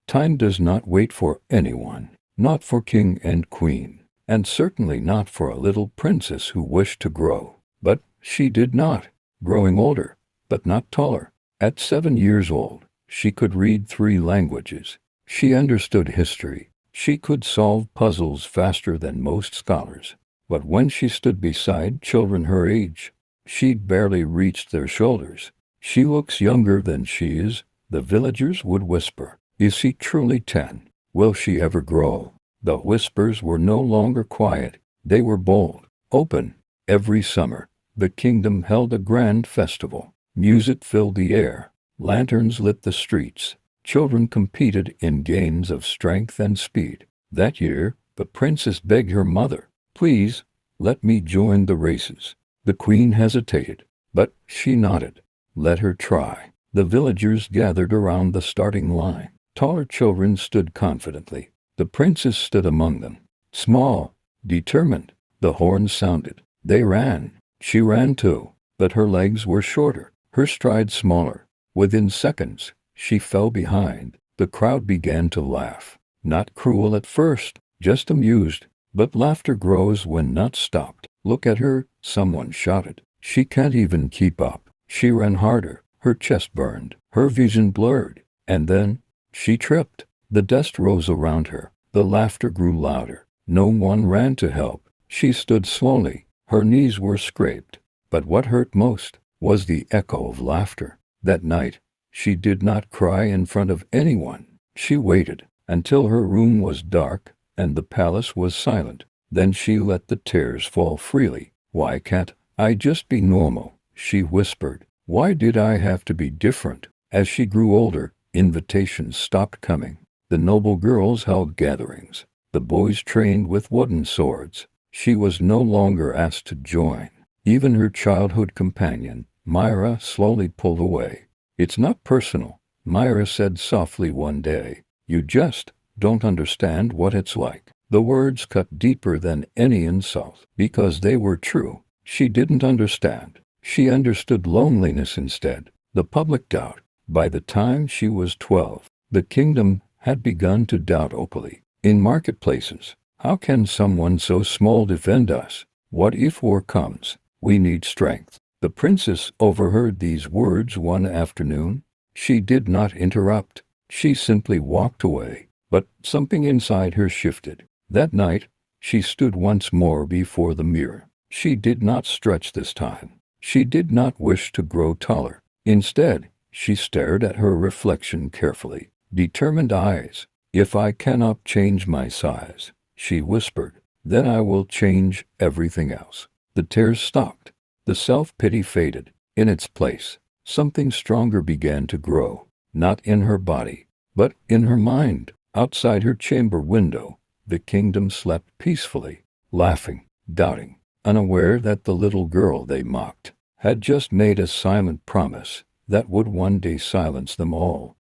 Time does not wait for anyone, not for king and queen, and certainly not for a little princess who wished to grow. But she did not, growing older, but not taller. At 7 years old, she could read 3 languages. She understood history. She could solve puzzles faster than most scholars. But when she stood beside children her age, she barely reached their shoulders. "She looks younger than she is," the villagers would whisper. "Is she truly 10? Will she ever grow?" The whispers were no longer quiet. They were bold, open. Every summer, the kingdom held a grand festival. Music filled the air. Lanterns lit the streets. Children competed in games of strength and speed. That year, the princess begged her mother, "Please, let me join the races." The queen hesitated, but she nodded. Let her try. The villagers gathered around the starting line. Taller children stood confidently. The princess stood among them. Small, determined. The horns sounded. They ran. She ran too, but her legs were shorter, her stride smaller. Within seconds, she fell behind. The crowd began to laugh. Not cruel at first, just amused. But laughter grows when not stopped. "Look at her," someone shouted. "She can't even keep up." She ran harder. Her chest burned. Her vision blurred. And then she tripped. The dust rose around her. The laughter grew louder. No one ran to help. She stood slowly. Her knees were scraped. But what hurt most was the echo of laughter. That night, she did not cry in front of anyone. She waited until her room was dark and the palace was silent. Then she let the tears fall freely. "Why can't I just be normal?" she whispered. "Why did I have to be different?" As she grew older, invitations stopped coming. The noble girls held gatherings. The boys trained with wooden swords. She was no longer asked to join. Even her childhood companion, Myra, slowly pulled away. "It's not personal," Myra said softly one day. "You just don't understand what it's like." The words cut deeper than any insult, because they were true. She didn't understand. She understood loneliness instead, the public doubt. By the time she was 12, the kingdom had begun to doubt openly. In marketplaces, "How can someone so small defend us? What if war comes? We need strength." The princess overheard these words one afternoon. She did not interrupt. She simply walked away. But something inside her shifted. That night, she stood once more before the mirror. She did not stretch this time. She did not wish to grow taller. Instead, she stared at her reflection carefully. Determined eyes. "If I cannot change my size," she whispered, "then I will change everything else." The tears stopped. The self-pity faded. In its place, something stronger began to grow. Not in her body, but in her mind. Outside her chamber window, the kingdom slept peacefully, laughing, doubting, unaware that the little girl they mocked had just made a silent promise that would one day silence them all.